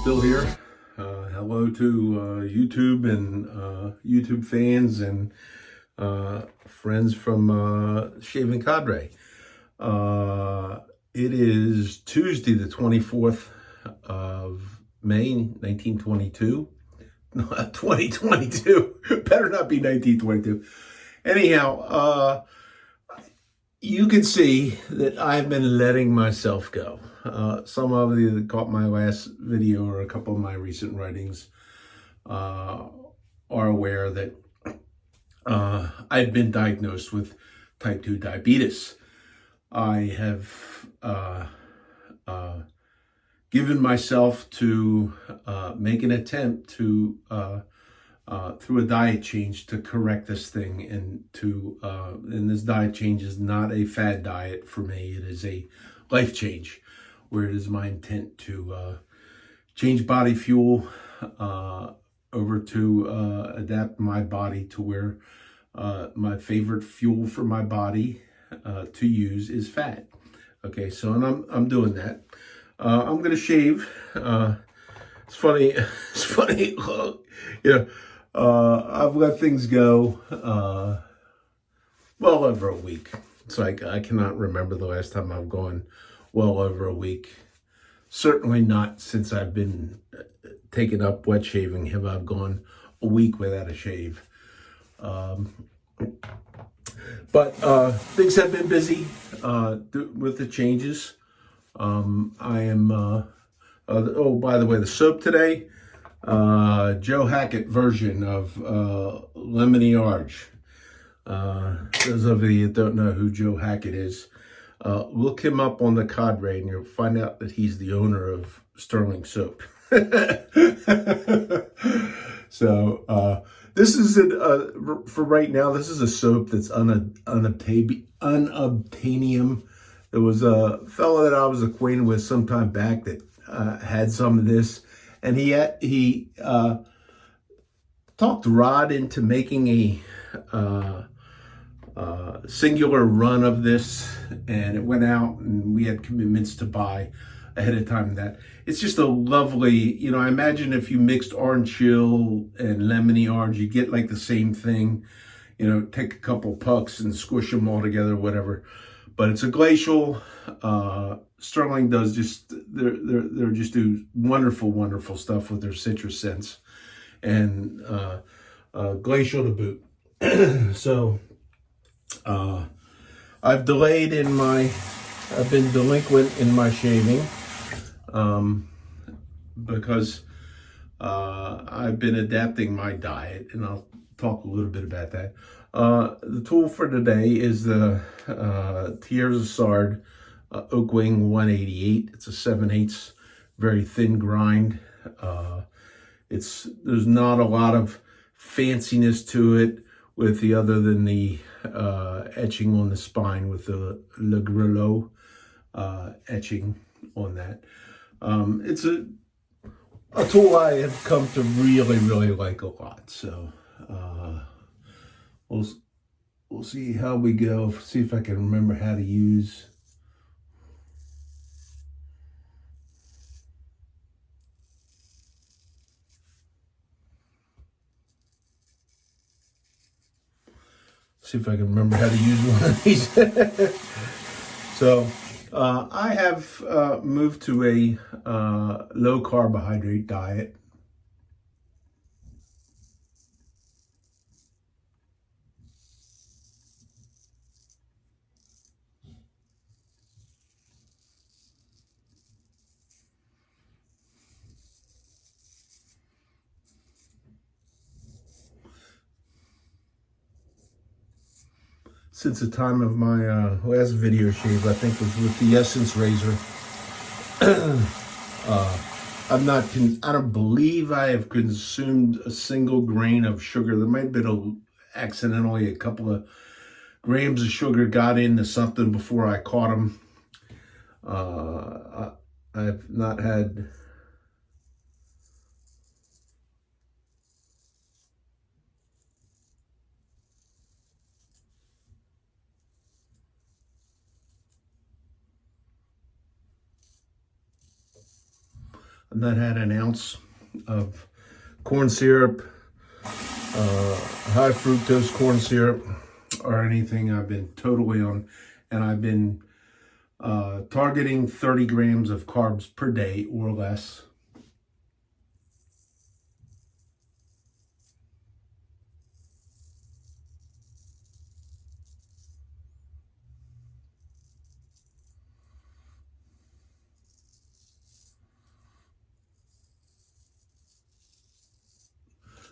still here. Hello to YouTube and YouTube fans and friends from Shaving Cadre. It is Tuesday, the 24th of May, 1922. No, 2022. Better not be 1922. Anyhow, you can see that I've been letting myself go. Some of you that caught my last video or a couple of my recent writings are aware that I've been diagnosed with type 2 diabetes. I have given myself to make an attempt to through a diet change to correct this thing, and this diet change is not a fad diet for me. It is a life change, where it is my intent to change body fuel over to adapt my body to where my favorite fuel for my body to use is fat. Okay, so and I'm doing that. I'm gonna shave. It's funny. It's funny. I've let things go well over a week. It's like I cannot remember the last time I've gone well over a week. Certainly not since I've been taking up wet shaving have I gone a week without a shave. But things have been busy with the changes. I am, oh, by the way, the soap today, Joe Hackett version of Lemony Arge. Those of you that don't know who Joe Hackett is, look him up on the Cadre and you'll find out that he's the owner of Sterling Soap. So this is for right now. This is a soap that's unobtainium. There was a fellow that I was acquainted with some time back that had some of this, and he talked Rod into making a singular run of this, and it went out, and we had commitments to buy ahead of time. That it's just a lovely, I imagine if you mixed orange chill and lemony orange, you get like the same thing. Take a couple pucks and squish them all together, whatever. But it's a glacial. Sterling does they're just do wonderful stuff with their citrus scents, and glacial to boot. So I've been delinquent in my shaving because I've been adapting my diet, and I'll talk a little bit about that. The tool for today is the Thiers Issard Oakwing 188. It's a 7/8, very thin grind. There's not a lot of fanciness to it other than the etching on the spine with the Le Grelot etching on that. It's a tool I have come to really like a lot. So we'll see how we go. See if I can remember how to use. See if I can remember how to use one of these. So I have moved to a low carbohydrate diet. Since the time of my last video shave, I think was with the Essence razor. I don't believe I have consumed a single grain of sugar. There might have been accidentally a couple of grams of sugar got into something before I caught them. I've not had I've not had an ounce of corn syrup, high fructose corn syrup, or anything. I've been totally on, and I've been targeting 30 grams of carbs per day or less.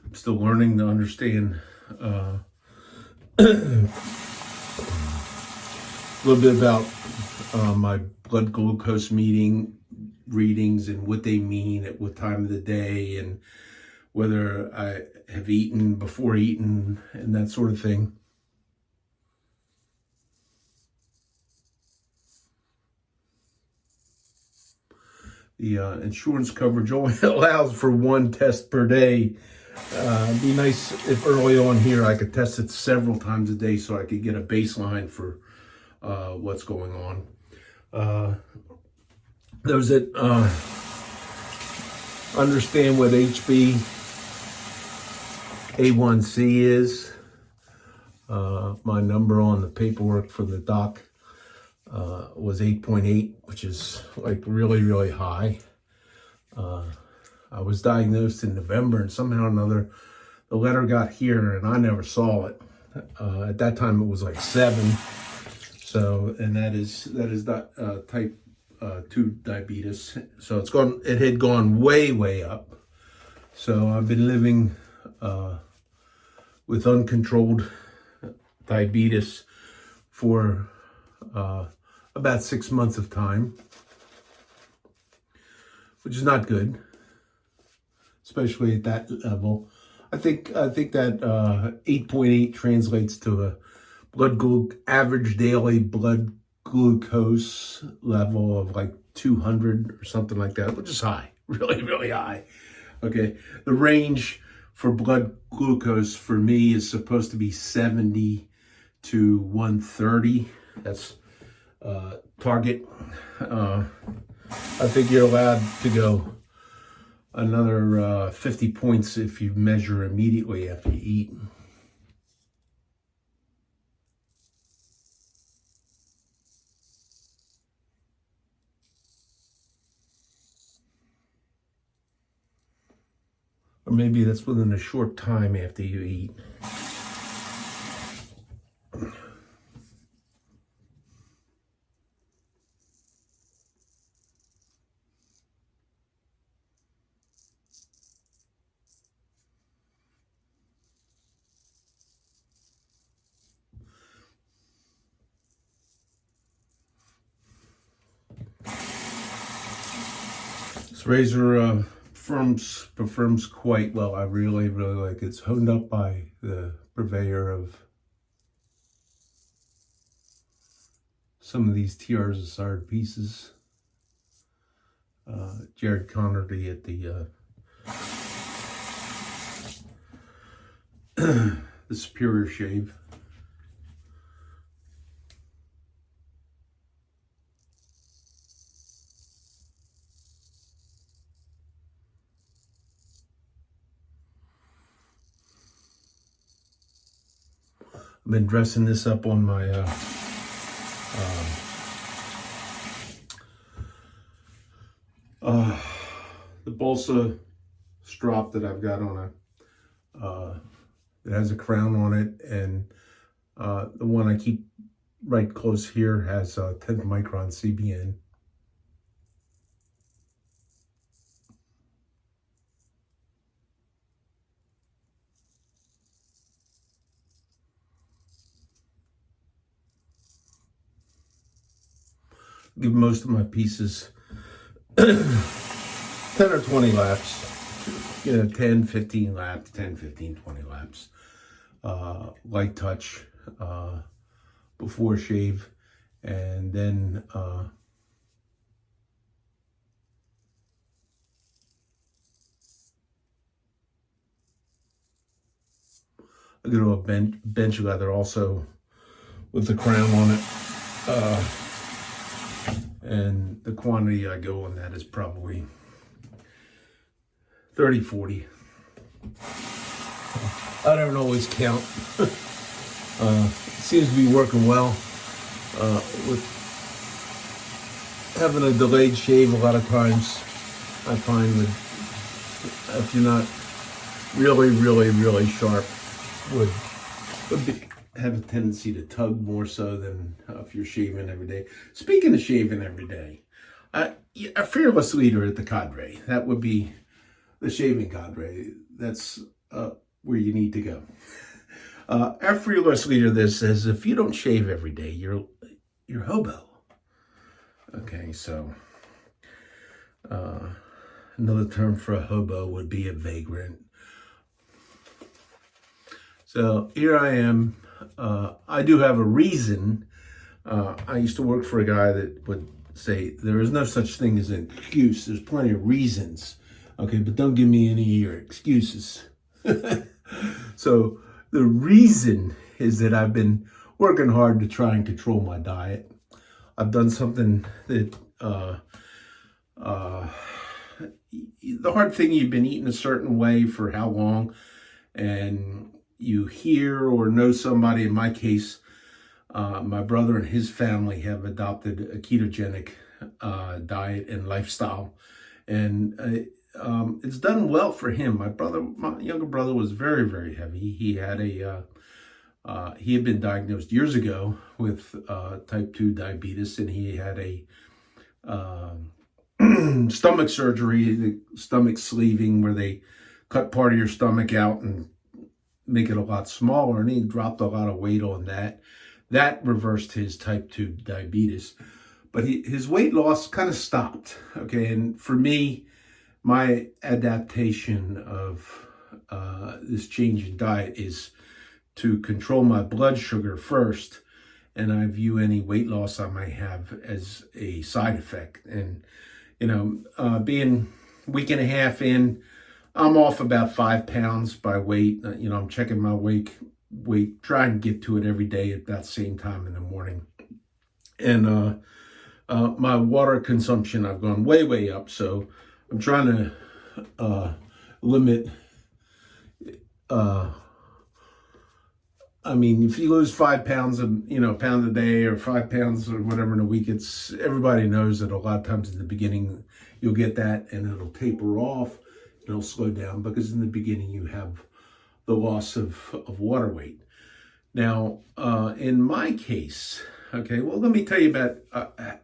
I'm still learning to understand a little bit about my blood glucose readings and what they mean at what time of the day, and whether I have eaten before eating and that sort of thing. The insurance coverage only allows for one test per day. It'd be nice if early on here I could test it several times a day so I could get a baseline for what's going on. Those that understand what HbA1c is, my number on the paperwork from the doc was 8.8, which is like really, really high. I was diagnosed in November, and somehow or another, the letter got here, and I never saw it. At that time, it was like 7. So, and that is type 2 diabetes. So it had gone way, way up. So I've been living with uncontrolled diabetes for about 6 months of time, which is not good, especially at that level. I think that 8.8 translates to a average daily blood glucose level of like 200 or something like that, which is high, really, really high. Okay, the range for blood glucose for me is supposed to be 70 to 130. That's target. I think you're allowed to go another 50 points if you measure immediately after you eat. Or maybe that's within a short time after you eat. This razor performs quite well. I really, really like it. It's honed up by the purveyor of some of these Thiers Issard pieces. Jared Connerty at the the Superior Shave. I've been dressing this up on my the balsa strop that I've got on it has a crown on it, and the one I keep right close here has 10th micron CBN. Give most of my pieces 10 or 20 laps, 10, 15 laps, 10, 15, 20 laps. Light touch before shave, and then I go to a bench leather also with the crown on it. And the quantity I go on that is probably 30, 40. I don't always count. Seems to be working well. With having a delayed shave, a lot of times I find that if you're not really sharp, would have a tendency to tug more so than if you're shaving every day. Speaking of shaving every day, a fearless leader at the cadre, that would be the shaving cadre. That's where you need to go. Our fearless leader there says, if you don't shave every day, you're hobo. Okay, so another term for a hobo would be a vagrant. So here I am. I do have a reason. I used to work for a guy that would say, there is no such thing as an excuse. There's plenty of reasons. Okay, but don't give me any of your excuses. So the reason is that I've been working hard to try and control my diet. I've done something that, the hard thing, you've been eating a certain way for how long, and you hear or know somebody, in my case, my brother and his family have adopted a ketogenic diet and lifestyle, and it's done well for him. My younger brother was very heavy. He had he had been diagnosed years ago with type 2 diabetes, and he had a stomach surgery, the stomach sleeving, where they cut part of your stomach out and make it a lot smaller, and he dropped a lot of weight on that. That reversed his type 2 diabetes, but his weight loss kind of stopped. Okay, and for me, my adaptation of this change in diet is to control my blood sugar first, and I view any weight loss I might have as a side effect. And being a week and a half in, I'm off about 5 pounds by weight. I'm checking my weight, trying to get to it every day at that same time in the morning. And my water consumption, I've gone way up. So I'm trying to limit. If you lose 5 pounds, pound a day or 5 pounds or whatever in a week, everybody knows that a lot of times in the beginning you'll get that and it'll taper off. It'll slow down because in the beginning you have the loss of water weight. Now, in my case, okay, well, let me tell you about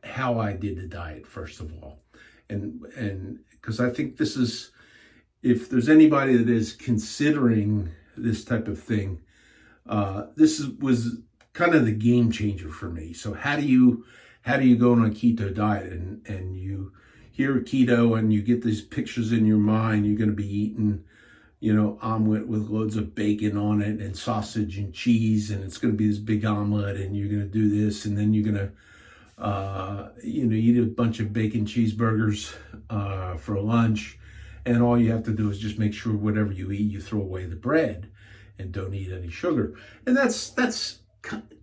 how I did the diet first of all, and because I think this is, if there's anybody that is considering this type of thing, was kind of the game changer for me. So how do you go on a keto diet and you hear keto and you get these pictures in your mind? You're going to be eating, omelet with loads of bacon on it and sausage and cheese, and it's going to be this big omelet, and you're going to do this, and then you're going to, eat a bunch of bacon cheeseburgers for lunch, and all you have to do is just make sure whatever you eat, you throw away the bread and don't eat any sugar. And that's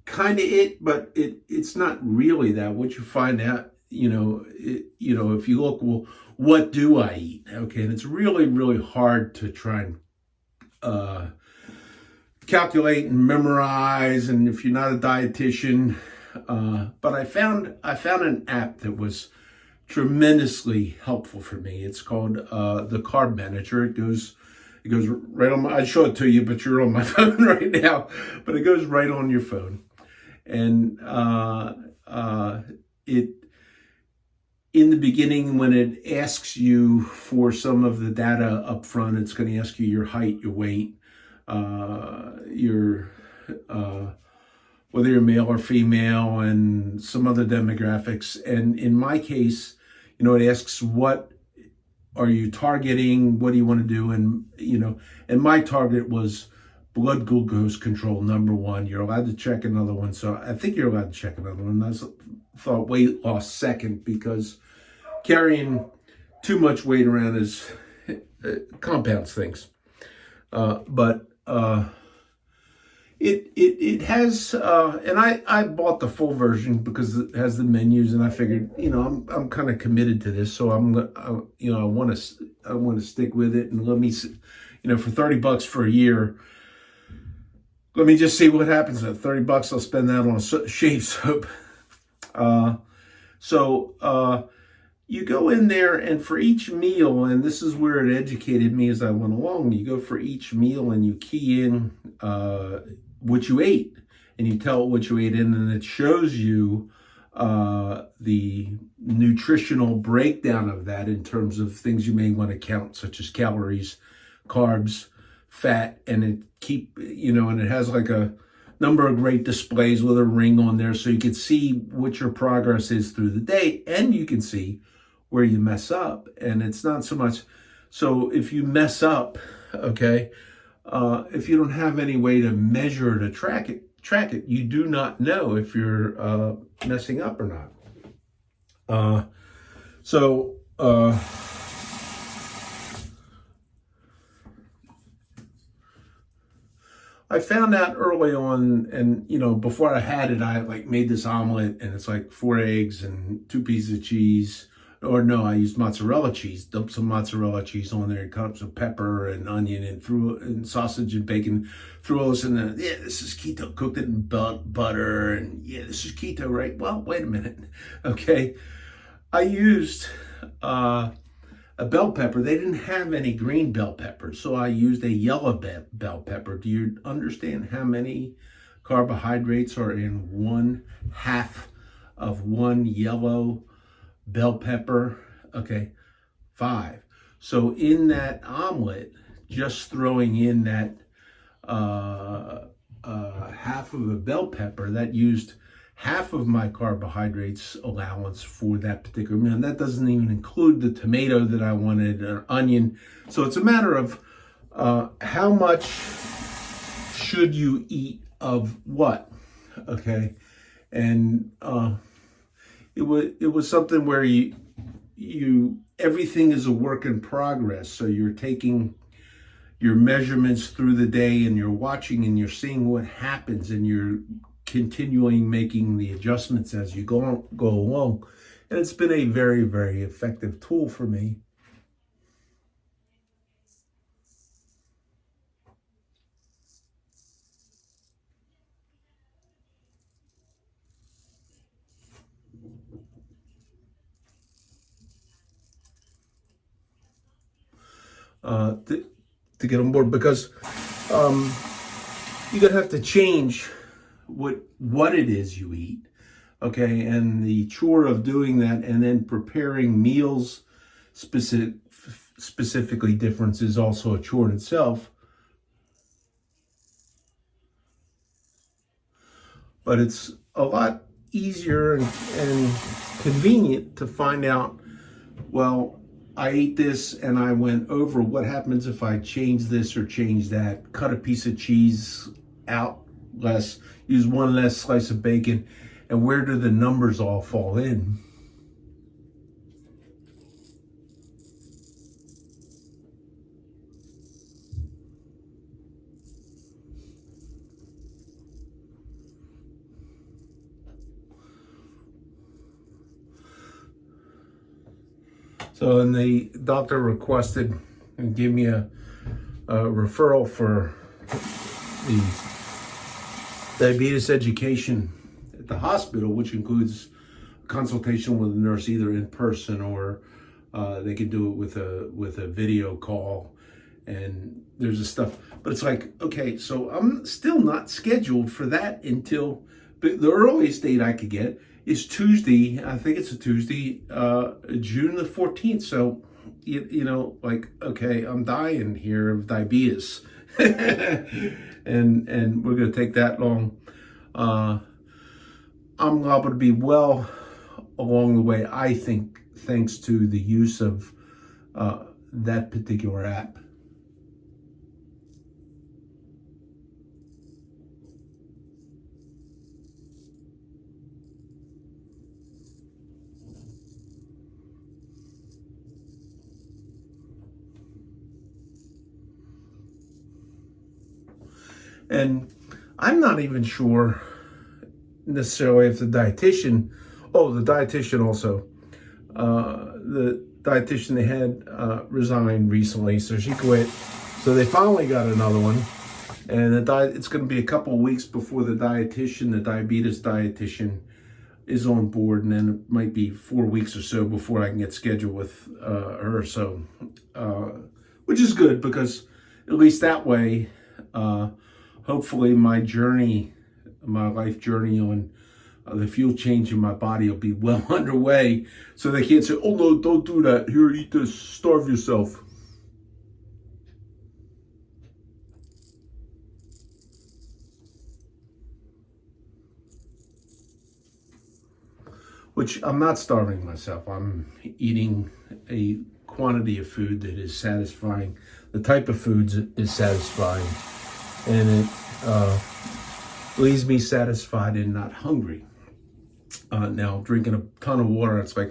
kind of it, but it's not really that. What you find out, if you look, well, what do I eat? Okay, and it's really hard to try and calculate and memorize, and if you're not a dietitian, but I found an app that was tremendously helpful for me. It's called the Carb Manager. It goes right on I'd show it to you, but you're on my phone right now, but it goes right on your phone. And in the beginning, when it asks you for some of the data up front, it's going to ask you your height, your weight, your whether you're male or female, and some other demographics. And in my case, it asks, what are you targeting? What do you want to do? And, and my target was blood glucose control, number one. You're allowed to check another one. So I think you're allowed to check another one. I thought weight loss second, because carrying too much weight around is compounds things. It has, and I bought the full version because it has the menus, and I figured, I'm kind of committed to this, so I want to stick with it, and let me, for $30 for a year, let me just see what happens. At $30, I'll spend that on shave soap. So you go in there, and for each meal, and this is where it educated me as I went along, you go for each meal and you key in what you ate, and you tell it what you ate in, and it shows you the nutritional breakdown of that in terms of things you may want to count, such as calories, carbs, fat, and and it has like a number of great displays with a ring on there, so you can see what your progress is through the day, and you can see where you mess up. And it's not so much, so if you mess up, okay, if you don't have any way to measure, to track it, you do not know if you're messing up or not. I found out early on, and before I had it, I made this omelet, and it's like 4 eggs and 2 pieces of cheese. Or no, I used mozzarella cheese. Dumped some mozzarella cheese on there, cut up some pepper and onion, and sausage and bacon. Threw all this in there. Yeah, this is keto. Cooked it in butter, and yeah, this is keto, right? Well, wait a minute. Okay, I used a bell pepper. They didn't have any green bell peppers, so I used a yellow bell pepper. Do you understand how many carbohydrates are in 1/2 of one yellow bell pepper? Okay, 5. So in that omelet, just throwing in that half of a bell pepper, that used half of my carbohydrates allowance for that particular meal. And that doesn't even include the tomato that I wanted, or onion. So it's a matter of how much should you eat of what, okay? And it was something where you everything is a work in progress. So you're taking your measurements through the day, and you're watching, and you're seeing what happens, and you're continuing making the adjustments as you go along. And it's been a very, very effective tool for me. To get on board, because you're gonna have to change what it is you eat, okay? And the chore of doing that, and then preparing meals specifically different, is also a chore in itself. But it's a lot easier and convenient to find out, well, I ate this and I went over. What happens if I change this or change that? Cut a piece of cheese out less, use one less slice of bacon, and where do the numbers all fall in? So, and the doctor requested and gave me a referral for the diabetes education at the hospital, which includes a consultation with a nurse, either in person or they can do it with a video call. And there's this stuff, but it's like, okay, so I'm still not scheduled for that until the earliest date I could get is Tuesday. I think it's a Tuesday, June the 14th. So, okay, I'm dying here of diabetes. and we're going to take that long. I'm able to be well along the way, I think, thanks to the use of that particular app. And I'm not even sure necessarily if the dietitian also, the dietitian they had resigned recently, so she quit. So they finally got another one, and it's going to be a couple of weeks before the diabetes dietitian is on board, and then it might be 4 weeks or so before I can get scheduled with her. So, which is good, because at least that way, hopefully my life journey on the fuel change in my body will be well underway, so they can't say, "Oh no, don't do that. Here, eat this, starve yourself." Which I'm not starving myself. I'm eating a quantity of food that is satisfying. The type of foods is satisfying, and it leaves me satisfied and not hungry. Now, drinking a ton of water, it's like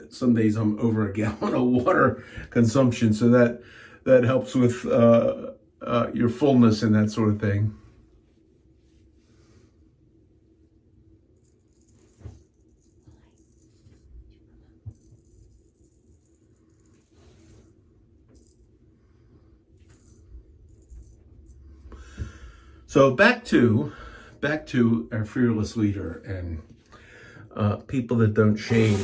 some days I'm over a gallon of water consumption, so that helps with your fullness and that sort of thing. So back to our fearless leader and people that don't shave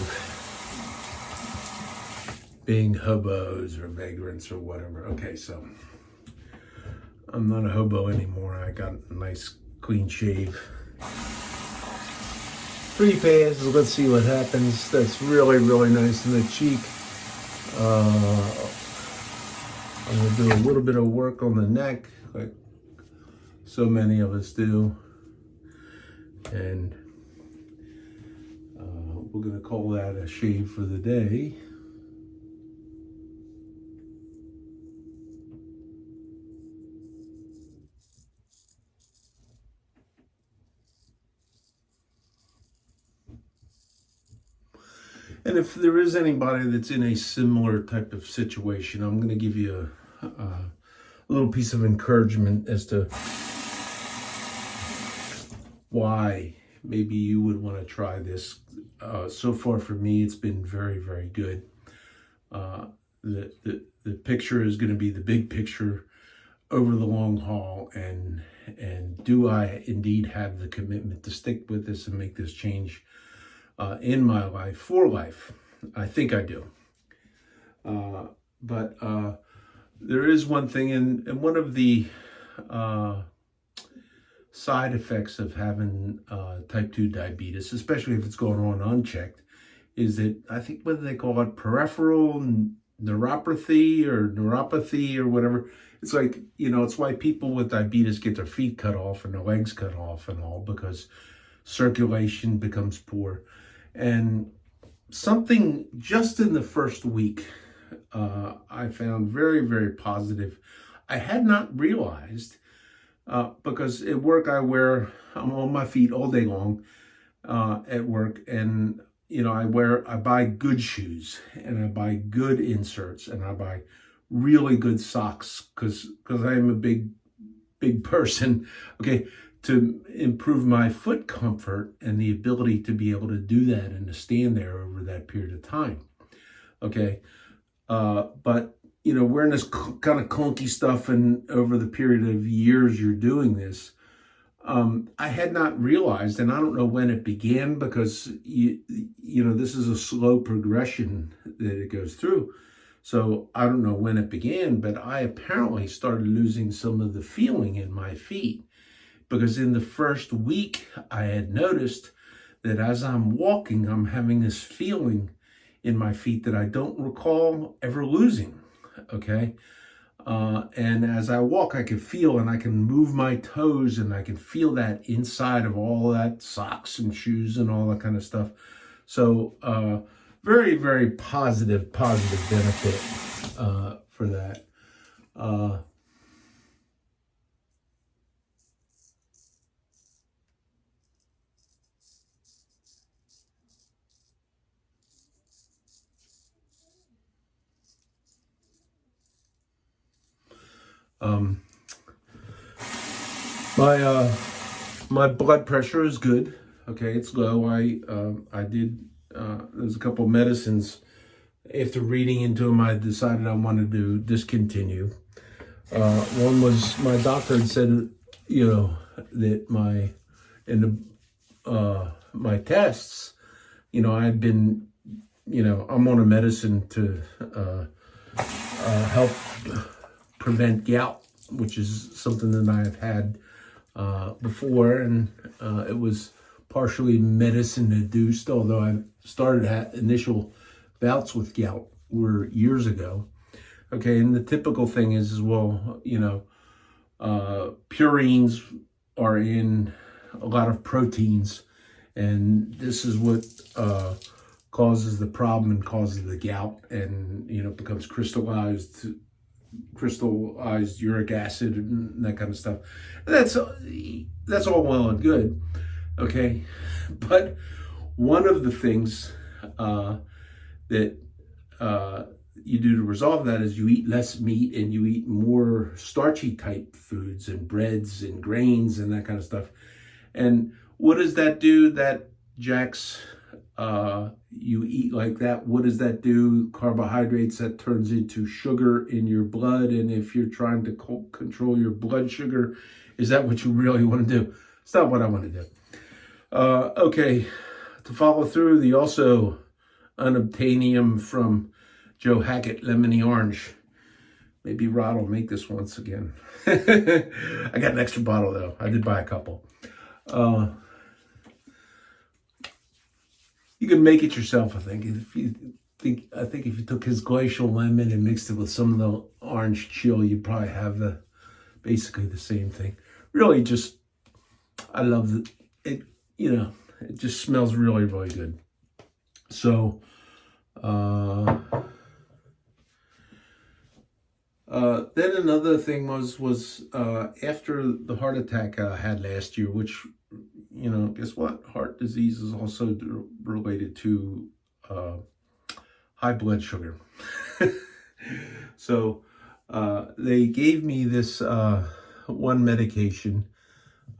being hobos or vagrants or whatever. Okay, so I'm not a hobo anymore. I got a nice clean shave. 3 passes, let's see what happens. That's really, really nice in the cheek. I'm gonna do a little bit of work on the neck, like so many of us do. And we're gonna call that a shave for the day. And if there is anybody that's in a similar type of situation, I'm going to give you a little piece of encouragement as to why maybe you would want to try this. So far for me, it's been very, very good. The picture is going to be the big picture over the long haul, and do I indeed have the commitment to stick with this and make this change in my life for life? I think I do. But there is one thing, and one of the side effects of having type 2 diabetes, especially if it's going on unchecked, is that I think, what do they call it, peripheral neuropathy or whatever. It's like, it's why people with diabetes get their feet cut off and their legs cut off and all, because circulation becomes poor. And something just in the first week I found very, very positive. I had not realized, because at work I'm on my feet all day long at work, and I buy good shoes, and I buy good inserts, and I buy really good socks, because I am a big person, okay, to improve my foot comfort and the ability to be able to do that and to stand there over that period of time. Okay. But wearing this kind of clunky stuff, and over the period of years you're doing this, I had not realized, and I don't know when it began, because this is a slow progression that it goes through. So I don't know when it began, but I apparently started losing some of the feeling in my feet, because in the first week I had noticed that as I'm walking, I'm having this feeling in my feet that I don't recall ever losing. Okay. And as I walk, I can feel, and I can move my toes, and I can feel that inside of all that socks and shoes and all that kind of stuff. So very, very positive benefit for that. My blood pressure is good. Okay, it's low. I did there's a couple of medicines. After reading into them, I decided I wanted to discontinue. One was my doctor had said, that my tests, I had been, I'm on a medicine to help prevent gout, which is something that I have had before, and it was partially medicine induced, although I started initial bouts with gout were years ago. Okay, and the typical thing is well, purines are in a lot of proteins, and this is what causes the problem and causes the gout, and becomes crystallized uric acid and that kind of stuff. That's all well and good, okay, but one of the things that you do to resolve that is you eat less meat and you eat more starchy type foods and breads and grains and that kind of stuff. And what does that do? That jacks, you eat like that. What does that do? Carbohydrates, that turns into sugar in your blood. And if you're trying to control your blood sugar, is that what you really want to do? It's not what I want to do. Okay, to follow through, the also unobtainium from Joe Hackett, lemony orange. Maybe Rod will make this once again. I got an extra bottle though. I did buy a couple. You can make it yourself, I think. I think if you took his glacial lemon and mixed it with some of the orange chill, you'd probably have basically the same thing. Really, just I love it. It just smells really, really good. So. Then another thing was after the heart attack I had last year, which, guess what? Heart disease is also related to high blood sugar. So they gave me this one medication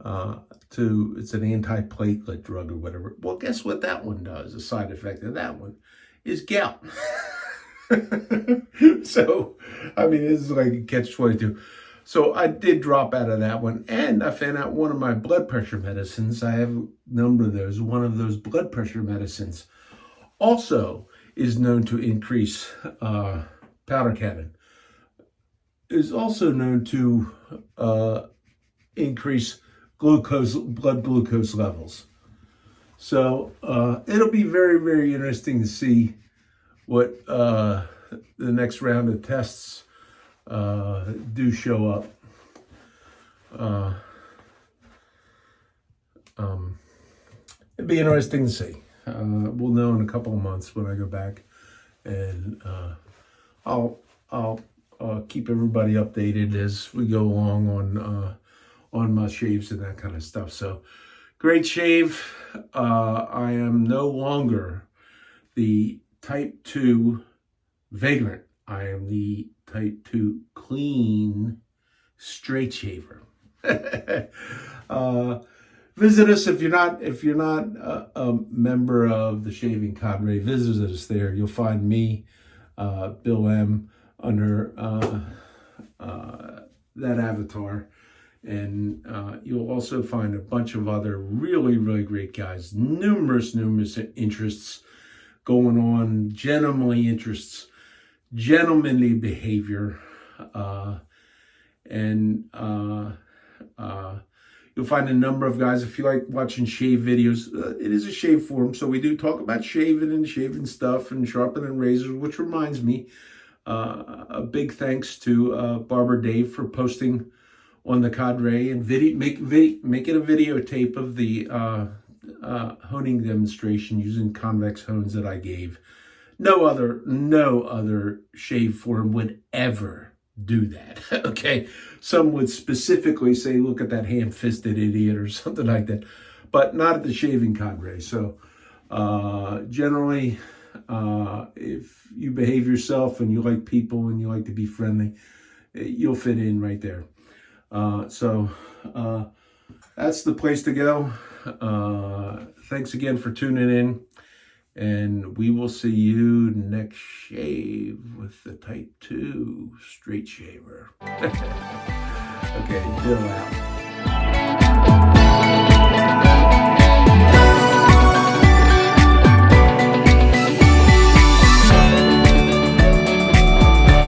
it's an antiplatelet drug or whatever. Well, guess what that one does? A side effect of that one is gout. So, this is like a catch-22. So I did drop out of that one, and I found out one of my blood pressure medicines, I have a number of those, one of those blood pressure medicines also is known to increase powder cabin. Is also known to increase blood glucose levels. So it'll be very, very interesting to see what the next round of tests do show up. It'd be interesting to see. We'll know in a couple of months when I go back, and I'll keep everybody updated as we go along on my shaves and that kind of stuff. So, great shave. I am no longer the type 2 vagrant. I am the type 2 clean straight shaver. Visit us if you're not a member of the Shaving Cadre. Visit us there. You'll find me, Bill M, under that avatar, and you'll also find a bunch of other really, really great guys. Numerous interests going on, gentlemanly interests, gentlemanly behavior, and you'll find a number of guys. If you like watching shave videos, it is a shave forum, so we do talk about shaving and shaving stuff and sharpening razors, which reminds me, a big thanks to Barber Dave for posting on the Cadre and make it a videotape of the honing demonstration using convex hones that I gave. No other shave forum would ever do that. Okay, some would specifically say, "Look at that ham-fisted idiot" or something like that, but not at the Shaving Cadre. So generally, if you behave yourself and you like people and you like to be friendly, you'll fit in right there. So that's the place to go. Thanks again for tuning in. And we will see you next shave with the Type 2 Straight Shaver. Okay, chill out.